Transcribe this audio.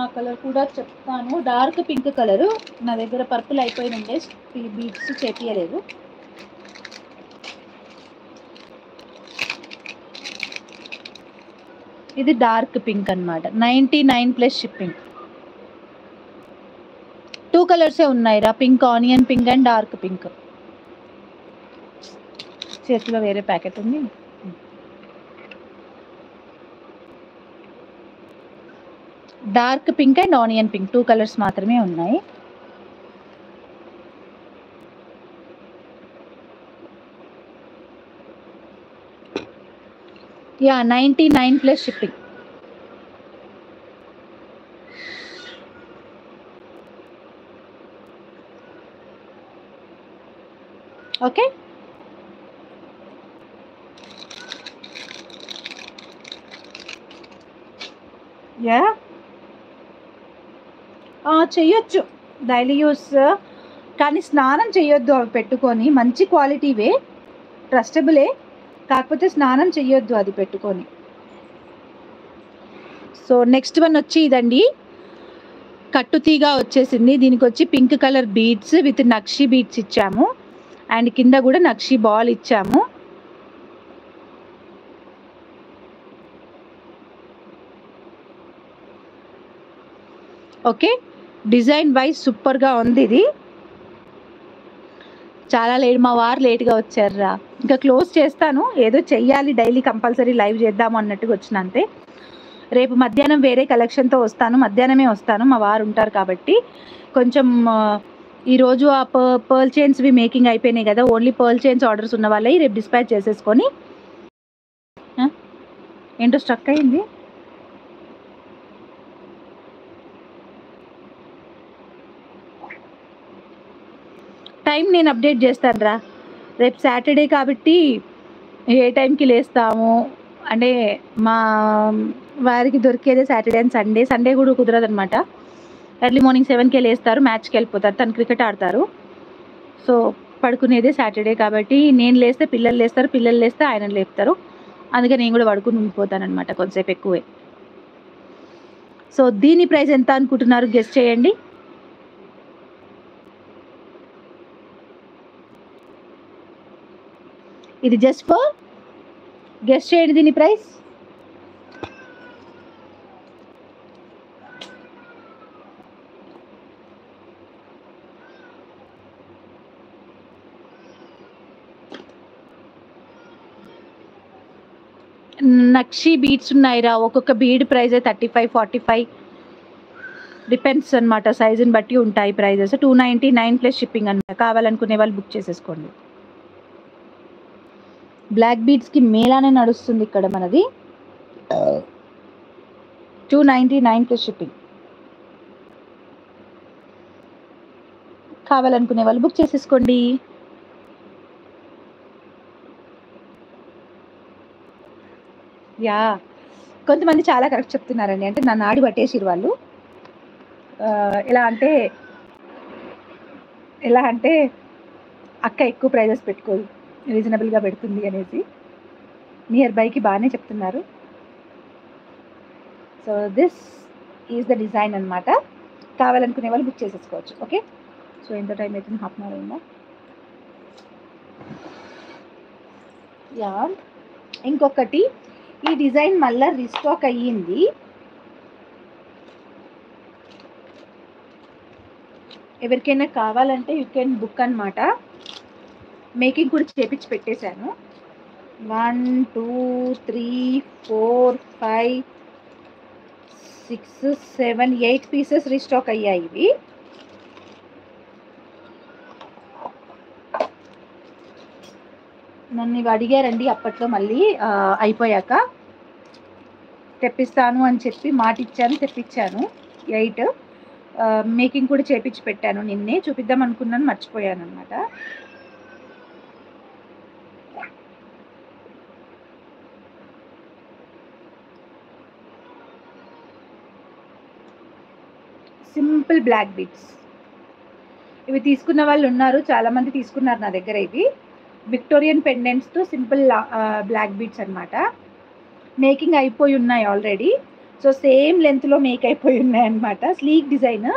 ఆ కలర్ కూడా చెప్తాను. Dark pink colour. నా దగ్గర పర్పుల్ అయిపోయిందంటే బీడ్స్ చేపియలేదు. ఇది డార్క్ పింక్ అన్నమాట. 99 ప్లస్ షిప్పింగ్. 2 కలర్సే ఉన్నాయి రా, pink, onion pink and dark pink. చేతిలో వేరే ప్యాకెట్ ఉంది. Dark pink and onion pink 2 colours మాత్రమే ఉన్నాయి. Yeah 99 plus shipping. Okay, yeah చెయ్యొచ్చు డైలీ యూస్, కానీ స్నానం చెయ్యొద్దు అవి పెట్టుకొని. మంచి క్వాలిటీవే, ట్రస్టబులే, కాకపోతే స్నానం చెయ్యొద్దు అది పెట్టుకొని. సో నెక్స్ట్ వన్ వచ్చి ఇదండి, కట్టుతీగా వచ్చేసింది. దీనికి వచ్చి pink colour beads with nakshi beads ఇచ్చాము, అండ్ కింద కూడా నక్షి బాల్ ఇచ్చాము. ఓకే, డిజైన్ వైజ్ సూపర్గా ఉంది ఇది. చాలా లేట్, మా వారు లేట్గా వచ్చారా. ఇంకా క్లోజ్ చేస్తాను, ఏదో చెయ్యాలి డైలీ కంపల్సరీ లైవ్ చేద్దాము అన్నట్టుగా వచ్చిన అంతే. రేపు మధ్యాహ్నం వేరే కలెక్షన్తో వస్తాను, మధ్యాహ్నమే వస్తాను, మా వారు ఉంటారు కాబట్టి. కొంచెం ఈరోజు ఆ పర్ల్ చైన్స్వి మేకింగ్ అయిపోయినాయి కదా, ఓన్లీ పర్ల్ చైన్స్ ఆర్డర్స్ ఉన్న వాళ్ళవి రేపు డిస్పాచ్ చేసేసుకొని. ఏంటో స్ట్రక్ అయింది. టైం నేను అప్డేట్ చేస్తాను రా, రేపు సాటర్డే కాబట్టి ఏ టైంకి లేస్తాము అంటే మా వారికి దొరికేదే సాటర్డే అండ్ సండే. సండే కూడా కుదరదు అనమాట. ఎర్లీ మార్నింగ్ 7కే లేస్తారు, మ్యాచ్కి వెళ్ళిపోతారు, తను క్రికెట్ ఆడతారు. సో పడుకునేదే సాటర్డే కాబట్టి నేను లేస్తే పిల్లలు లేస్తారు, పిల్లలు లేస్తే ఆయన లేపుతారు. అందుకే నేను కూడా పడుకుని ఉండిపోతాను అనమాట కొంతసేపు ఎక్కువే. సో దీని ప్రైస్ ఎంత అనుకుంటున్నారు, గెస్ చేయండి. ఇది జస్ట్ ఫర్ గెస్ చేయండి దీని ప్రైస్. నక్షి బీడ్స్ ఉన్నాయిరా, ఒక్కొక్క బీడ్ ప్రైస్ 35, 45 డిపెండ్స్ అనమాట, సైజుని బట్టి ఉంటాయి ప్రైజెస్. 299 ప్లస్ షిప్పింగ్ అనమాట. కావాలనుకునే వాళ్ళు బుక్ చేసేసుకోండి. బ్లాక్ బీడ్స్కి మేలానే నడుస్తుంది ఇక్కడ మనది. 299 ప్లస్ షిప్పింగ్. కావాలనుకునే వాళ్ళు బుక్ చేసేసుకోండి. యా, కొంతమంది చాలా కరెక్ట్ చెప్తున్నారండి, అంటే నన్ను ఆడి పట్టేసిరు వాళ్ళు. ఎలా అంటే అక్క ఎక్కువ ప్రైజెస్ పెట్టుకోదు, రీజనబుల్గా పెడుతుంది అనేసి. నియర్ బైకి బాగానే చెప్తున్నారు. So this is the design అనమాట. కావాలనుకునే వాళ్ళు బుక్ చేసేసుకోవచ్చు. ఓకే, సో ఎంత టైం అవుతుంది, హాఫ్ అన్ అవర్ అయిందా. యా, ఇంకొకటి ఈ డిజైన్ మళ్ళీ రీస్టాక్ అయ్యింది. ఎవరికైనా కావాలంటే యూ కెన్ బుక్ అనమాట. మేకింగ్ కూడా చేపించి పెట్టేశాను. 1 2 3 4 5 6 7 8 పీసెస్ రీస్టాక్ అయ్యాయి ఇవి. నన్ను ఇవి అడిగారండి అప్పట్లో, మళ్ళీ అయిపోయాక తెప్పిస్తాను అని చెప్పి మాట ఇచ్చాను, తెప్పించాను 8. మేకింగ్ కూడా చేపించి పెట్టాను, నిన్నే చూపిద్దాం అనుకున్నాను, మర్చిపోయాను అనమాట. సింపుల్ బ్లాక్ బీడ్స్ ఇవి తీసుకున్న వాళ్ళు ఉన్నారు, చాలామంది తీసుకున్నారు నా దగ్గర. ఇవి విక్టోరియన్ పెండెంట్స్తో సింపుల్ బ్లాక్ బీడ్స్ అనమాట. మేకింగ్ అయిపోయి ఉన్నాయి ఆల్రెడీ. సో, సేమ్ లెంగ్త్‌లో మేక్ అయిపోయి ఉన్నాయన్నమాట. Sleek design.